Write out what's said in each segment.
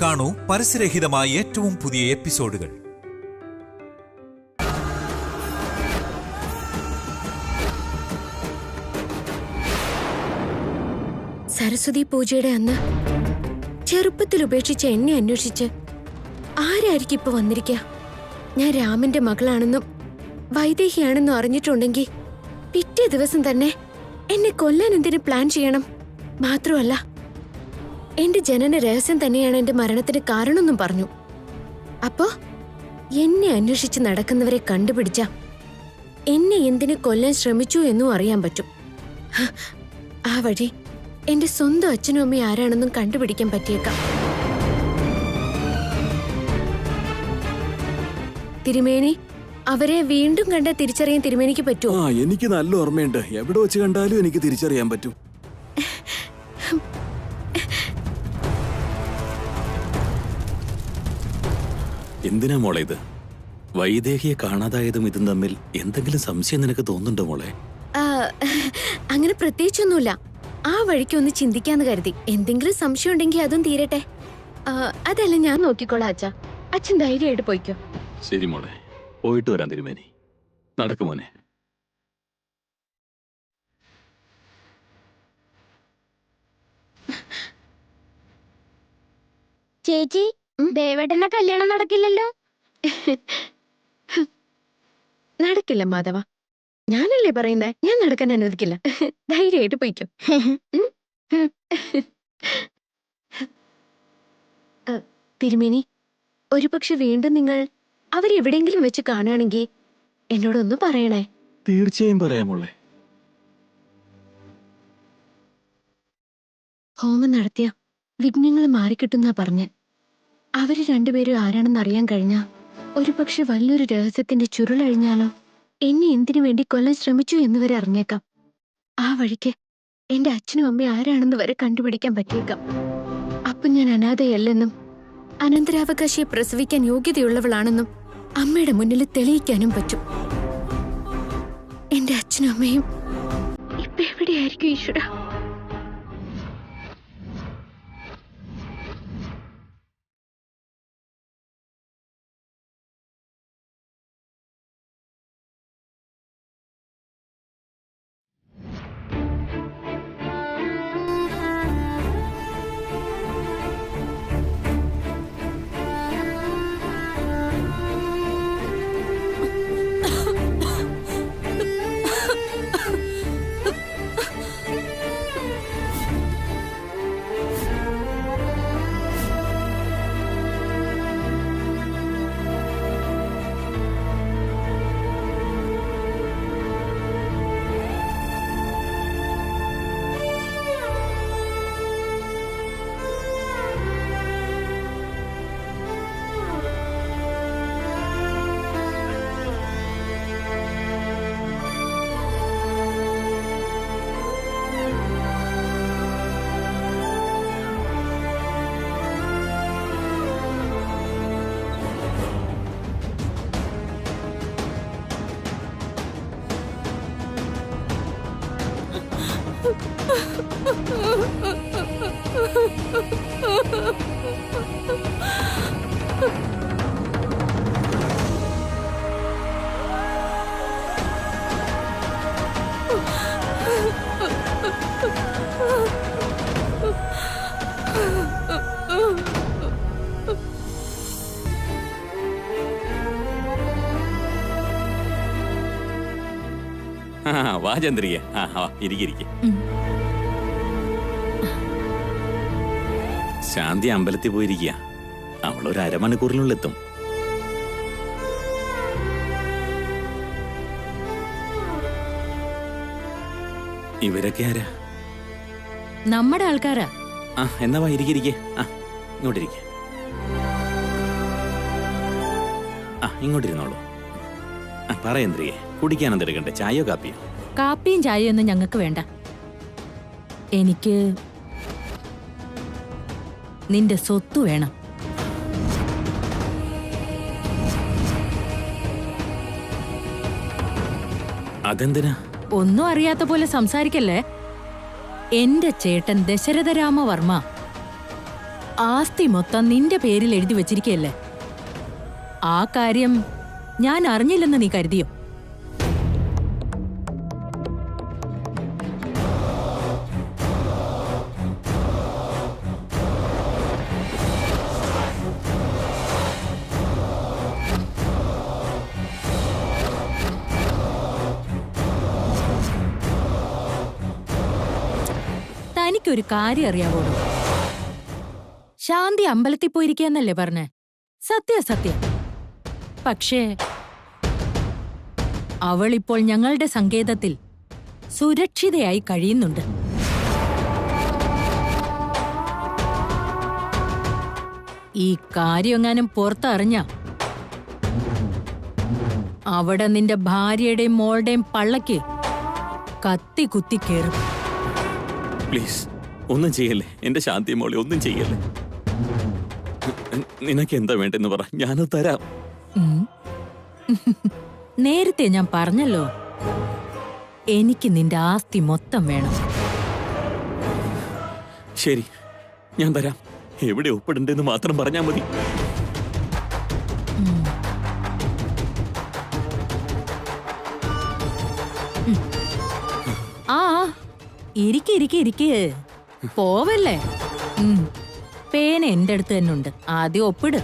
കാണൂ പരസ്യരഹിതമായ ഏറ്റവും പുതിയ എപ്പിസോഡുകൾ. സരസ്വതി പൂജയുടെ അന്ന് ചെറുപ്പത്തിൽ ഉപേക്ഷിച്ച എന്നെ അന്വേഷിച്ച് ആരായിരിക്കും ഇപ്പൊ വന്നിരിക്കുക? ഞാൻ രാമന്റെ മകളാണെന്നും വൈദേഹിയാണെന്നും അറിഞ്ഞിട്ടുണ്ടെങ്കിൽ പിറ്റേ ദിവസം തന്നെ എന്നെ കൊല്ലാൻ എന്തിനു പ്ലാൻ ചെയ്യണം? മാത്രമല്ല എന്റെ ജനന രഹസ്യം തന്നെയാണ് എന്റെ മരണത്തിന് കാരണമെന്നും പറഞ്ഞു. അപ്പോ എന്നെ അന്വേഷിച്ച് നടക്കുന്നവരെ കണ്ടുപിടിച്ച എന്നെ എന്തിനു കൊല്ലാൻ ശ്രമിച്ചു എന്നും അറിയാൻ പറ്റും. ആ വഴി എന്റെ സ്വന്തം അച്ഛനും അമ്മയും ആരാണെന്നും കണ്ടുപിടിക്കാൻ പറ്റിയേക്കാം. തിരുമേനി, അവരെ വീണ്ടും കണ്ട തിരിച്ചറിയാൻ തിരുമേനിക്ക് പറ്റുമോ? എനിക്ക് നല്ല ഓർമ്മയുണ്ട്. എവിടെ വെച്ച് കണ്ടാലും എനിക്ക് തിരിച്ചറിയാൻ പറ്റും. എന്തിനാ മോളെ ഇത്? വൈദേഹിയെ കാണാതായതും ഇതും തമ്മിൽ എന്തെങ്കിലും സംശയം നിനക്ക് തോന്നുന്നുണ്ടോ മോളെ? അങ്ങനെ പ്രത്യേകിച്ചൊന്നുമില്ല. ആ വഴിക്ക് ഒന്ന് ചിന്തിക്കാന്ന് കരുതി. എന്തെങ്കിലും സംശയം ഉണ്ടെങ്കിൽ അതും തീരട്ടെ. അതല്ല, ഞാൻ നോക്കിക്കോളാം അച്ഛാ. അച്ഛൻ ധൈര്യമായിട്ട് പോയിക്കോ. ശരി മോളെ, പോയിട്ട് വരാൻ തിരുമേനി. നടക്കുമോനെ. ചേച്ചി, ദേവേട്ടന്റെ കല്യാണം നടക്കില്ലല്ലോ? നടക്കില്ല മാധവ. ഞാനല്ലേ പറയുന്നേ, ഞാൻ നടക്കാൻ അനുവദിക്കില്ല. ധൈര്യമായിട്ട് പോയിക്കോ. തിരുമേനി, ഒരുപക്ഷെ വീണ്ടും നിങ്ങൾ അവരെവിടെയെങ്കിലും വെച്ച് കാണുകയാണെങ്കിൽ എന്നോടൊന്ന് പറയണേ. തീർച്ചയായും പറയാം മോളെ. ഹോമം നടത്തിയ വിഘ്നങ്ങൾ മാറിക്കിട്ടുന്നാ പറഞ്ഞ്. അവര് രണ്ടുപേരും ആരാണെന്ന് അറിയാൻ കഴിഞ്ഞാ ഒരുപക്ഷെ വലിയൊരു രഹസ്യത്തിന്റെ ചുരുളഴിഞ്ഞാലോ എന്നെ എന്തിനു വേണ്ടി കൊല്ലാൻ ശ്രമിച്ചു എന്ന് വരെ അറിഞ്ഞേക്കാം. ആ വഴിക്ക് എന്റെ അച്ഛനും അമ്മയും ആരാണെന്ന് വരെ കണ്ടുപിടിക്കാൻ പറ്റിയേക്കാം. അപ്പൊ ഞാൻ അനാഥയല്ലെന്നും അനന്തരാവകാശിയെ പ്രസവിക്കാൻ യോഗ്യതയുള്ളവളാണെന്നും അമ്മയുടെ മുന്നിൽ തെളിയിക്കാനും പറ്റും. എന്റെ അച്ഛനും അമ്മയും ഇപ്പൊ എവിടെയായിരിക്കും ഈശ്വര? വാ ചന്ദ്രിക, ഇരിക്കെ. ശാന്തി അമ്പലത്തിൽ പോയിരിക്കുക. അവളൊരു അരമണിക്കൂറിനുള്ളിലെത്തും. ഇവരൊക്കെ ആരാ? നമ്മുടെ ആൾക്കാരാ. എന്നാ വാ, ഇരിക്കെ. ഇങ്ങോട്ടിരിക്കെ. ഇങ്ങോട്ടിരുന്നോളൂ. പറയന്ദ്രിയെ, കുടിക്കാൻ എന്തെടുക്കണ്ടേ? ചായയോ കാപ്പിയോ? കാപ്പിയും ചായയോ ഒന്നും ഞങ്ങൾക്ക് വേണ്ട. എനിക്ക് നിന്റെ സ്വത്ത് വേണം. അതെന്തിനാ? ഒന്നും അറിയാത്ത പോലെ സംസാരിക്കല്ലേ. എന്റെ ചേട്ടൻ ദശരഥ രാമവർമ്മ ആസ്തി മൊത്തം നിന്റെ പേരിൽ എഴുതി വെച്ചിരിക്കയല്ലേ? ആ കാര്യം ഞാൻ അറിഞ്ഞില്ലെന്ന് നീ കരുതിയോ? തനിക്കൊരു കാര്യം അറിയാവോ? ശാന്തി അമ്പലത്തിൽ പോയിരിക്കാന്നല്ലേ പറഞ്ഞേ? സത്യം. പക്ഷേ അവളിപ്പോൾ ഞങ്ങളുടെ സങ്കേതത്തിൽ സുരക്ഷിതയായി കഴിയുന്നുണ്ട്. ഈ കാര്യമെങ്ങാനും പുറത്തറിഞ്ഞ അവിടെ നിന്റെ ഭാര്യയുടെയും മോളുടെയും പള്ളക്ക് കത്തി കുത്തി കേറും. പ്ലീസ് ഒന്നും ചെയ്യല്ലേ എന്റെ ശാന്തി മോളെ, ഒന്നും ചെയ്യല്ലേ. നിനക്ക് എന്താ വേണ്ടെന്ന് പറ, ഞാനത് തരാം. നേരത്തെ ഞാൻ പറഞ്ഞല്ലോ, എനിക്ക് നിന്റെ ആസ്തി മൊത്തം വേണം. ശരി, ഞാൻ തരാം. എവിടെ ഒപ്പിടണ്ടെന്ന് മാത്രം പറഞ്ഞാൽ മതി. ആ ഇരിക്കെ പോവല്ലേ. പേന എന്റെ അടുത്ത് തന്നെ ഉണ്ട്, ആദ്യം ഒപ്പിട്.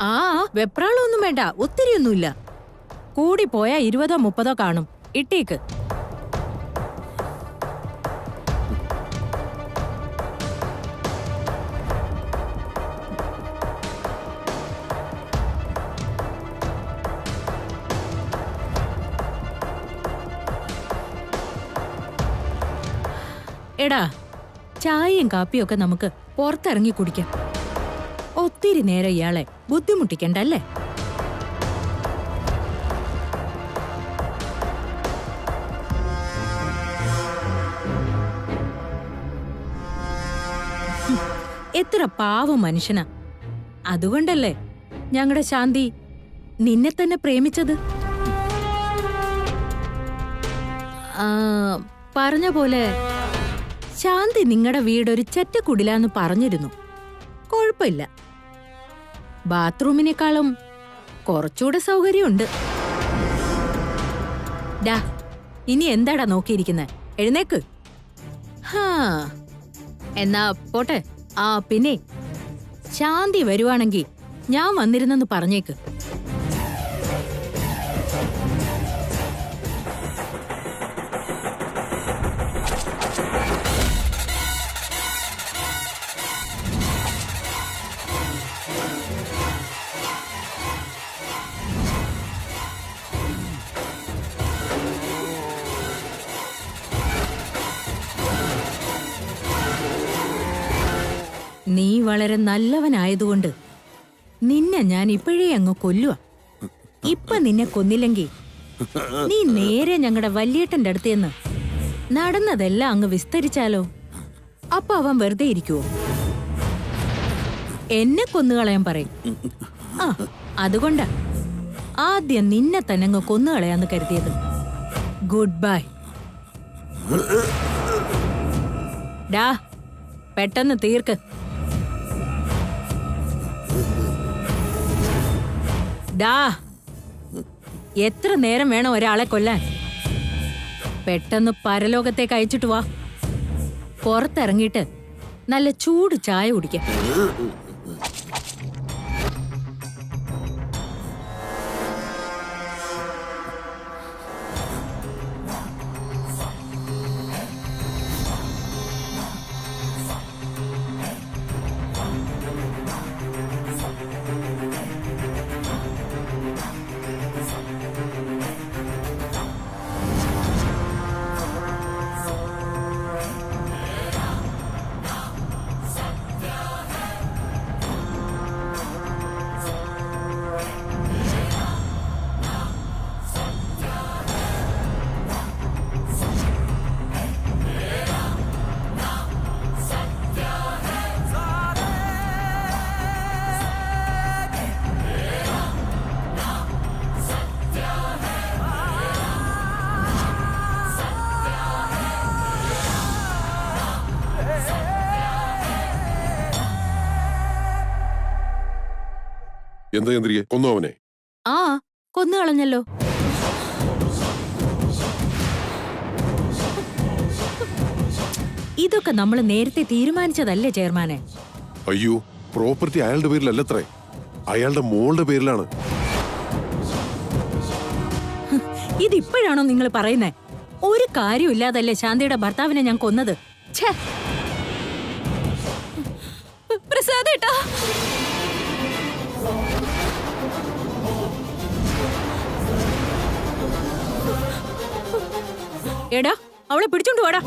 ആ വെപ്രാളൊന്നും വേണ്ട, ഒത്തിരിയൊന്നുമില്ല. കൂടി പോയാ 20-30 കാണും. ഇട്ടേക്ക്. എടാ, ചായയും കാപ്പിയും ഒക്കെ നമുക്ക് പുറത്തിറങ്ങി കുടിക്കാം. ഒത്തിരി നേരം ഇയാളെ ബുദ്ധിമുട്ടിക്കണ്ടല്ലേ? എത്ര പാവം മനുഷ്യനാ. അതുകൊണ്ടല്ലേ ഞങ്ങളുടെ ശാന്തി നിന്നെ തന്നെ പ്രേമിച്ചത്. പറഞ്ഞ പോലെ ശാന്തി നിങ്ങളുടെ വീടൊരു ചെറ്റക്കുടിലാന്ന് പറഞ്ഞിരുന്നു. കുഴപ്പമില്ല, ബാത്റൂമിനേക്കാളും കുറച്ചുകൂടെ സൗകര്യമുണ്ട്. ഡാ, ഇനി എന്താടാ നോക്കിയിരിക്കുന്നെ? എഴുന്നേക്ക്. എന്നാ പോട്ടെ. പിന്നെ ശാന്തി വരുവാണെങ്കി ഞാൻ വന്നിരുന്നെന്ന് പറഞ്ഞേക്ക്. നീ വളരെ നല്ലവനായതുകൊണ്ട് നിന്നെ ഞാൻ ഇപ്പോഴേ അങ്ങ് കൊല്ലുക. ഇപ്പൊ നിന്നെ കൊന്നില്ലെങ്കി നീ നേരെ ഞങ്ങളുടെ വല്യേട്ടന്റെ അടുത്ത് നിന്ന് നടന്നതെല്ലാം അങ്ങ് വിസ്തരിച്ചാലോ? അപ്പൊ അവൻ വെറുതെ ഇരിക്കുവോ? എന്നെ കൊന്നുകളയാൻ പറയും. അതുകൊണ്ടാ ആദ്യം നിന്നെ തന്നെ അങ്ങ് കൊന്നുകളയാന്ന് കരുതിയത്. Good bye. ഡാ, പെട്ടെന്ന് തീർക്ക്. ഡാ, എത്ര നേരം വേണം ഒരാളെ കൊല്ലാൻ? പെട്ടെന്ന് പരലോകത്തേക്ക് അയച്ചിട്ട് വാ. പുറത്തിറങ്ങിയിട്ട് നല്ല ചൂട് ചായ കുടിക്കാം. എന്താ ചന്ദ്രികെ, കൊന്നു അവനെ? ആ, കൊന്നു കളഞ്ഞല്ലോ. ഇതൊക്കെ നമ്മൾ നേരത്തെ തീരുമാനിച്ചതല്ലേ ചെയർമാനെ? അയ്യോ, പ്രോപ്പർട്ടി അയാളുടെ പേരിലല്ലത്രേ, അയാളുടെ മോളുടെ പേരിലാണ്. ഇതിപ്പോഴാണോ നിങ്ങൾ പറയുന്നേ? ഒരു കാര്യമില്ലാതല്ലേ ശാന്തിയുടെ ഭർത്താവിനെ ഞാൻ കൊന്നത്. ഛേ, പ്രസാദേട്ടാ, എടാ അവളെ പിടിച്ചോണ്ട് വാടാ.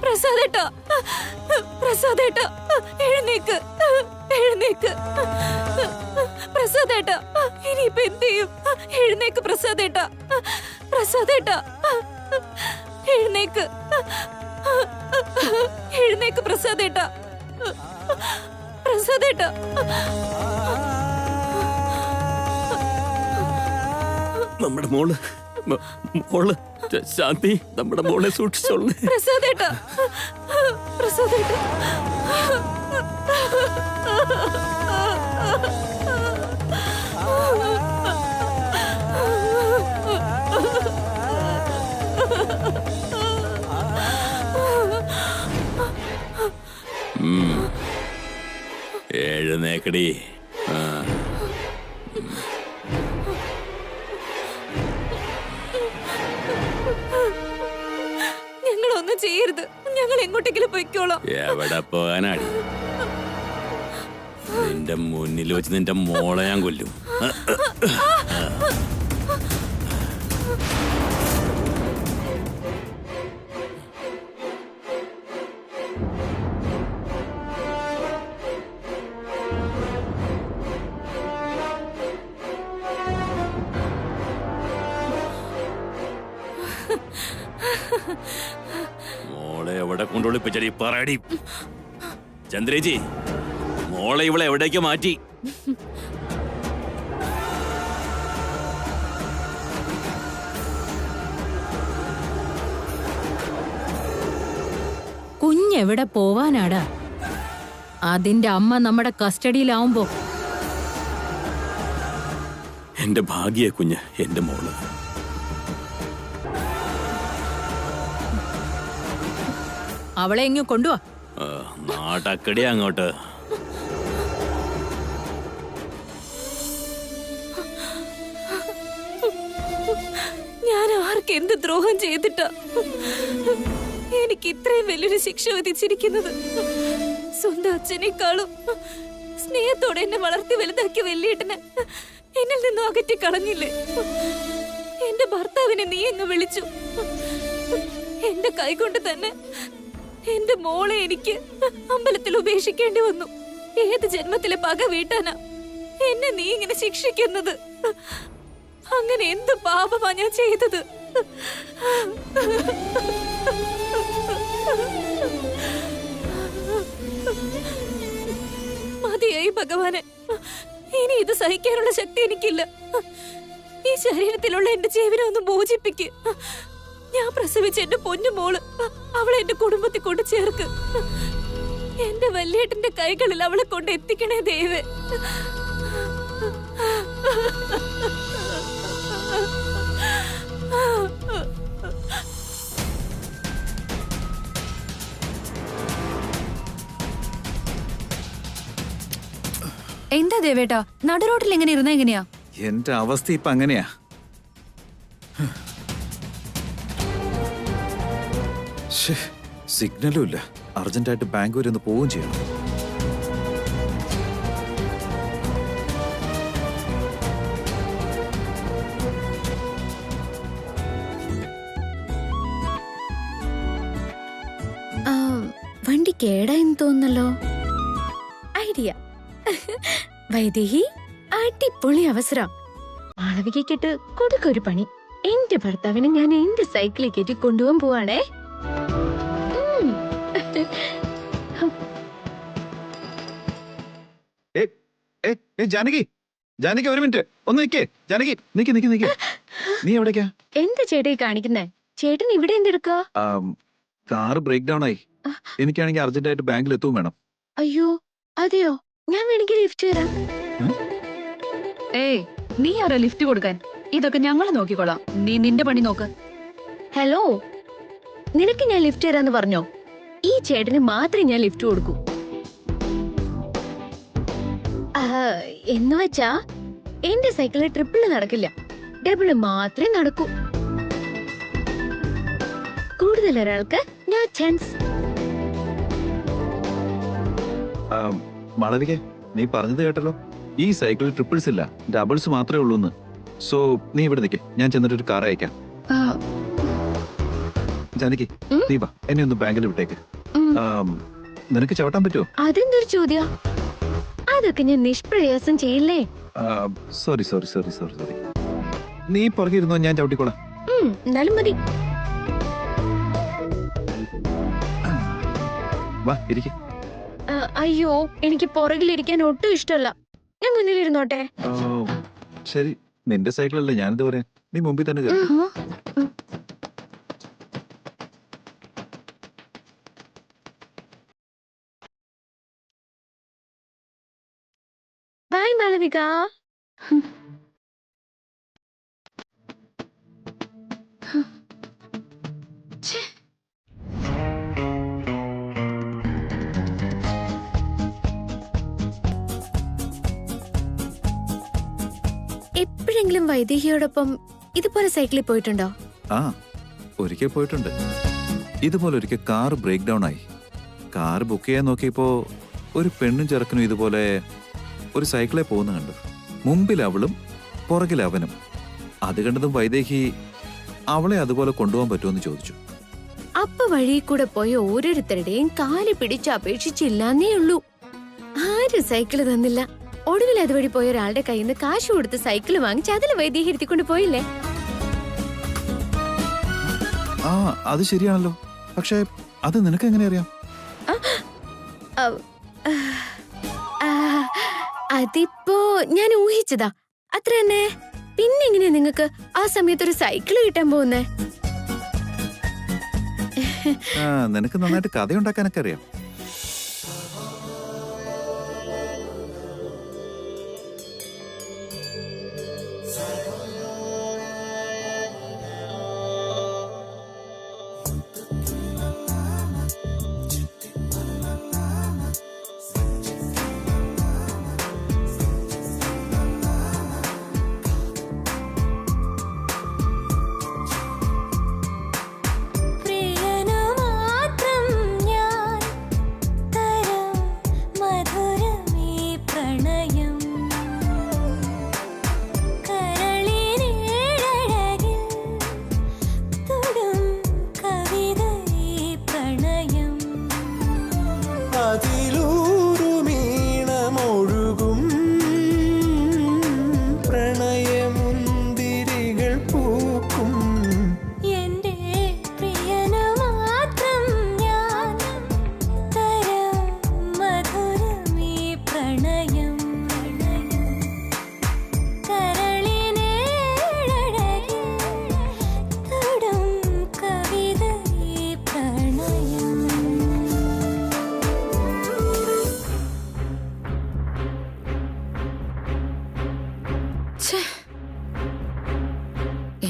പ്രസാദേട്ടാ, പ്രസാദേട്ടാ, എഴുന്നേക്ക്, എഴുന്നേക്ക് പ്രസാദേട്ടാ. ഇനിയിപ്പോ എന്ത് ചെയ്യും? എഴുന്നേക്ക് പ്രസാദേട്ടാ, പ്രസാദേട്ടാ, എഴുന്നേക്ക്, എഴുന്നേക്ക് പ്രസാദേട്ടാ, പ്രസാദേട്ടാ. നമ്മുടെ മോള് ശാന്തി, നമ്മുടെ മോളെ സൂക്ഷിച്ചോളൂ. പ്രസാദേട്ടാ, പ്രസാദേട്ടാ. എഴുന്നേക്കടി. ഞങ്ങളൊന്നും ചെയ്യരുത്, ഞങ്ങൾ എങ്ങോട്ടെങ്കിലും പൊയ്ക്കോളാം. എവിടെ പോകാനാടി? നിന്റെ മുന്നിൽ വെച്ച് നിന്റെ മോളെ ഞാൻ കൊല്ലും. മോളെ എവിടെ കൊണ്ടുള്ളിപ്പിച്ചടി പറയടി. ചന്ദ്രേജി, മോളെ ഇവളെ എവിടേക്ക് മാറ്റി? കുഞ്ഞെവിടെ പോവാനാടാ? അതിന്റെ അമ്മ നമ്മുടെ കസ്റ്റഡിയിലാവുമ്പോ എന്റെ ഭാഗ്യ കുഞ്ഞ്, എന്റെ മോള്. അവളെ എങ്ങും കൊണ്ടുവാ. നാട്ടക്കടി അങ്ങോട്ട്. ഞാൻ ആർക്ക് എന്ത് ദ്രോഹം ചെയ്തിട്ടാ എനിക്ക് ഇത്രയും വലിയൊരു ശിക്ഷ വിധിച്ചിരിക്കുന്നത്? സ്വന്തം അച്ഛനേക്കാളും സ്നേഹത്തോടെ എന്നെ വളർത്തി വലുതാക്കിയ വലിയേട്ടനെ എന്നിൽ നിന്നും അകറ്റി കളഞ്ഞില്ലേ? എന്റെ ഭർത്താവിനെ നീ അങ്ങ് വിളിച്ചു. എന്റെ കൈകൊണ്ട് തന്നെ എന്റെ മോളെ എനിക്ക് അമ്പലത്തിൽ ഉപേക്ഷിക്കേണ്ടി വന്നു. ഏത് ജന്മത്തിലെ പക വീട്ടാനാ എന്നെ നീ ഇങ്ങനെ ശിക്ഷിക്കുന്നത്? അങ്ങനെ എന്ത് പാപമാ ഞാൻ ചെയ്തത്? മതിയായി ഭഗവാനെ, ഇനി ഇത് സഹിക്കാനുള്ള ശക്തി എനിക്കില്ല. ഈ ശരീരത്തിലുള്ള എന്റെ ജീവനെ ഒന്ന് മോചിപ്പിക്ക്. ഞാൻ പ്രസവിച്ച എന്റെ പൊന്നു മോള്, അവളെ എന്റെ കുടുംബത്തിൽ കൊണ്ട് ചേർക്ക്. എന്റെ വല്യേട്ടന്റെ കൈകളിൽ അവളെ കൊണ്ട് എത്തിക്കണേ ദേവേ. എന്താ ദേവേട്ടാ, നടുറോട്ടിൽ എങ്ങനെ ഇരുന്ന എങ്ങനെയാ? എന്റെ അവസ്ഥ ഇപ്പൊ അങ്ങനെയാ. സിഗ്നലും ഇല്ല. അർജന്റായിട്ട് ബാങ്ക് വരെ ഒന്ന് പോവുകയും ചെയ്യണം. ആ, വണ്ടി കേടായെന്ന് തോന്നല്ലോ. ഐഡിയ. വൈദേഹി, അടിപൊളി അവസരം. മാളവികയ്ക്കിട്ട് കൊടുക്കൊരു പണി. എന്റെ ഭർത്താവിനെ ഞാൻ എന്റെ സൈക്കിളിൽ കയറ്റി കൊണ്ടുപോകാൻ പോവാണേ. ജാനകി, ജാനകി ഒരു മിനിറ്റ് ഒന്ന് നിക്കേ. ജാനകി നിക്ക് നിക്ക് നിക്ക്. നീ എവിടേക്കാ? എന്താ ചേട്ടായി കാണിക്കുന്നേ? ചേട്ടൻ ഇവിടെ എന്തെടുക്കാ? കാറ് ബ്രേക്ക് ഡൗൺ ആയി. എനിക്കാണെങ്കിൽ അർജന്റായിട്ട് ബാങ്കിൽ എത്തുകയും വേണം. അയ്യോ, അതെയോ? ഞാൻ വേണമെങ്കിൽ ലിഫ്റ്റ് തരാം. ഏയ്, നീ ആരാ ലിഫ്റ്റ് കൊടുക്കാൻ? ഇതൊക്കെ ഞങ്ങൾ നോക്കിക്കോളാം. നീ നിന്റെ പണി നോക്ക്. ഹലോ, നിനക്ക് ഞാൻ ലിഫ്റ്റ് തരാന്ന് പറഞ്ഞോ? ഈ ചേട്ടന് മാത്രമേ ഞാൻ ലിഫ്റ്റ് കൊടുക്കൂ. എന്ന് വെച്ചാ എന്റെ സൈക്കിള് ട്രിപ്പിള് നടക്കില്ല, ഡബിള് മാത്രമേ നടക്കൂ. കൂടുതൽ ഒരാൾക്ക് നോ ചാൻസ്. മാളവിക, നീ പറഞ്ഞത് കേട്ടല്ലോ, ഈ സൈക്കിളിൽ ട്രിപ്പിൾസ് ഇല്ല, ഡബിൾസ് മാത്രമേ ഉള്ളൂ എന്ന്. സോ നീ ഇവിടെ നിൽക്കേ, ഞാൻ ചെന്നിട്ട് ഒരു കാർ അയക്കാം. ജാനകി, നീ വാ, എന്നെ ഒന്ന് ബാങ്കിൽ വിട്ടേക്ക്. നിനക്ക് ചവിട്ടാൻ പറ്റുമോ? അതെന്തൊരു ചോദ്യം? അതൊക്കെ ഞാൻ നിഷ്പ്രയാസം ചെയ്യില്ലേ. Sorry sorry sorry sorry sorry. നീ പുറകെ ഇരുന്നോ, ഞാൻ ചവിട്ടിക്കോളാം. എന്നാലും മതി. വാ ഇരിക്കെ. അയ്യോ, എനിക്ക് പുറകിലിരിക്കാൻ ഒട്ടും ഇഷ്ടമല്ല. ഞാൻ മുന്നിലിരുന്നോട്ടെ. ശരി, നിന്റെ സൈക്കിളല്ലേ, ഞാനെന്ത് പറയാ. നീ മുമ്പിൽ തന്നെ കയറി. ബൈ മാളവിക. എപ്പോഴെങ്കിലും വൈദേഹിയോടൊപ്പം ഇതുപോലെ സൈക്കിളിൽ പോയിട്ടുണ്ടോ? ആ, ഒരിക്കൽ പോയിട്ടുണ്ട്. ഇതുപോലെ ഒരിക്കൽ കാർ ബ്രേക്ക് ഡൗൺ ആയി. കാർ ബുക്ക് ചെയ്യാൻ നോക്കിയപ്പോ ഒരു പെണ്ണും ചെറുക്കനും ഇതുപോലെ ഒരു സൈക്കിളെ പോകുന്ന കണ്ടു. മുമ്പിൽ അവളും പുറകിൽ അവനും. അത് കണ്ടതും വൈദേഹി അവളെ അതുപോലെ കൊണ്ടുപോകാൻ പറ്റുമെന്ന് ചോദിച്ചു. അപ്പ വഴി കൂടെ പോയ ഓരോരുത്തരുടെയും കാല് പിടിച്ച് അപേക്ഷിച്ചില്ലെന്നേ ഉള്ളൂ. ആരും സൈക്കിള് തന്നില്ല. ഒടുവിൽ അതുവഴി പോയ ഒരാളുടെ കയ്യിൽ നിന്ന് കാശ് കൊടുത്ത് സൈക്കിള് വാങ്ങിച്ച് അതിൽ വൈദേഹി ഇരുത്തിക്കൊണ്ട് പോയില്ലേ? ആ, അത് ശരിയാണല്ലോ. പക്ഷെ അത് നിനക്ക് എങ്ങനെ അറിയാം? അതിപ്പോ ഞാൻ ഊഹിച്ചതാ, അത്ര തന്നെ. പിന്നെ എങ്ങനെയാ നിങ്ങക്ക് ആ സമയത്തൊരു സൈക്കിള് കിട്ടാൻ പോകുന്നേ? നിനക്ക് നന്നായിട്ട് കഥയുണ്ടാക്കാനൊക്കെ അറിയാം.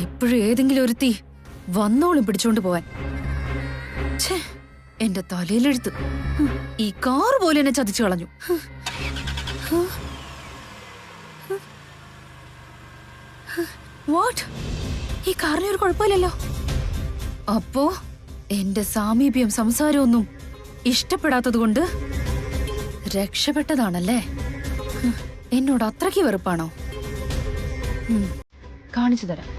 എപ്പോഴും ഏതെങ്കിലും ഒരുത്തി വന്നോളും പിടിച്ചോണ്ട് പോവാൻ. എന്റെ തലയിലെഴുത്ത്. ഈ കാറ് പോലെ എന്നെ ചതിച്ചു കളഞ്ഞു. വാട്ട്? ഈ കാറിന് ഒരു കുഴപ്പമില്ലല്ലോ. അപ്പോ എന്റെ സാമീപ്യം സംസാരമൊന്നും ഇഷ്ടപ്പെടാത്തത് കൊണ്ട് രക്ഷപ്പെട്ടതാണല്ലേ? എന്നോട് അത്രയ്ക്ക് വെറുപ്പാണോ? കാണിച്ചു തരാം.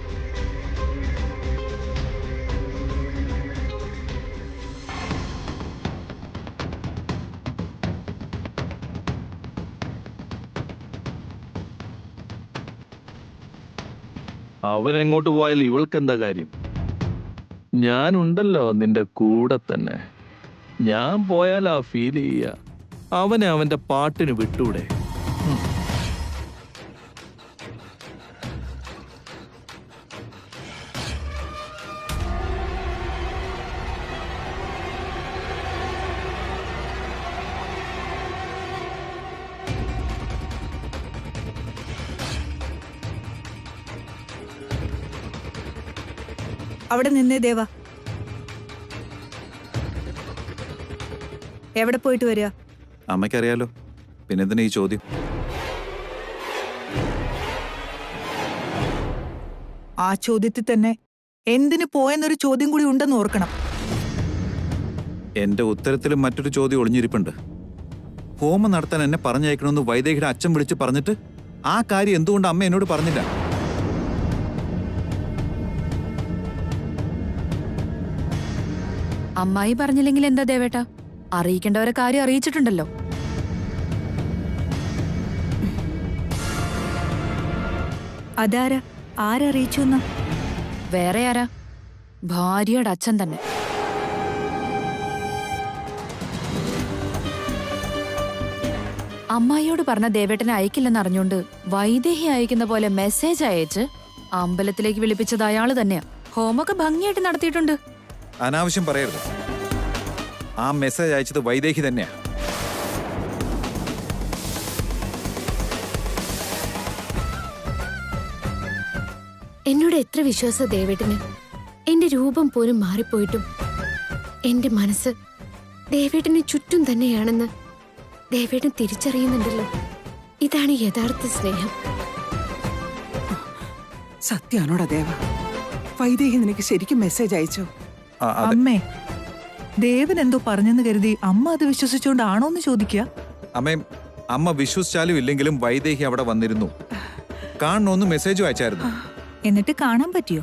അവനെങ്ങോട്ട് പോയാൽ ഇവൾക്ക് എന്താ കാര്യം? ഞാനുണ്ടല്ലോ നിന്റെ കൂടെ തന്നെ. ഞാൻ പോയാലാ ഫീൽ ചെയ്യ. അവനെ അവന്റെ പാട്ടിന് വിട്ടൂടെ? അവിടെ നിന്നേ ദേവാ. എവിടെ പോയിട്ട് വരിക? അമ്മയ്ക്കറിയാലോ, പിന്നെ എന്തിനാ ഈ ചോദ്യം? ആ ചോദ്യത്തിൽ തന്നെ എന്തിനു പോയെന്നൊരു ചോദ്യം കൂടി ഉണ്ടെന്ന് ഓർക്കണം. എന്റെ ഉത്തരത്തിലും മറ്റൊരു ചോദ്യം ഒളിഞ്ഞിരിപ്പുണ്ട്. ഹോമം നടത്താൻ എന്നെ പറഞ്ഞയക്കണമെന്ന് വൈദേഹിയുടെ അച്ഛൻ വിളിച്ച് പറഞ്ഞിട്ട് ആ കാര്യം എന്തുകൊണ്ട് അമ്മ എന്നോട് പറഞ്ഞില്ല? അമ്മായി പറഞ്ഞില്ലെങ്കിൽ എന്താ ദേവേട്ട? അറിയിക്കേണ്ടവരെ കാര്യം അറിയിച്ചിട്ടുണ്ടല്ലോ. അതാരാ? ആരറിയിച്ചു എന്നാ? വേറെ ആരാ? ഭാര്യയുടെ അച്ഛൻ തന്നെ. അമ്മായിയോട് പറഞ്ഞ ദേവേട്ടനെ അയക്കില്ലെന്ന് അറിഞ്ഞുകൊണ്ട് വൈദേഹി അയക്കുന്ന പോലെ മെസ്സേജ് അയച്ച് അമ്പലത്തിലേക്ക് വിളിപ്പിച്ചത് അയാള് തന്നെയാ. ഹോമൊക്കെ ഭംഗിയായിട്ട് നടത്തിയിട്ടുണ്ട്. അനാവശ്യം പറയരുത്. ആ മെസ്സേജ് അയച്ചത് വൈദേഹി തന്നെയാ. എന്നോട് എത്ര വിശ്വാസ ദേവേട്ടന്. എന്റെ രൂപം പോലും മാറിപ്പോയിട്ടും എന്റെ മനസ്സ് ദേവേട്ടന് ചുറ്റും തന്നെയാണെന്ന് ദേവേട്ടൻ തിരിച്ചറിയുന്നുണ്ടല്ലോ. ഇതാണ് യഥാർത്ഥ സ്നേഹം. സത്യാണോടാ ദേവ? വൈദേഹി നിനക്ക് ശരിക്കും മെസ്സേജ് അയച്ചോ? അതെ. അമ്മേ, ദേവൻ എന്തോ പറഞ്ഞെന്ന് കരുതി അമ്മ അത് വിശ്വസിച്ചോണ്ടാണോന്ന് ചോദിക്കുക. അമ്മ വിശ്വസിച്ചാലും ഇല്ലെങ്കിലും വൈദേഹി അവിടെ വന്നിരുന്നു. കാണണമെന്ന് മെസ്സേജും അയച്ചായിരുന്നു. എന്നിട്ട് കാണാൻ പറ്റിയോ?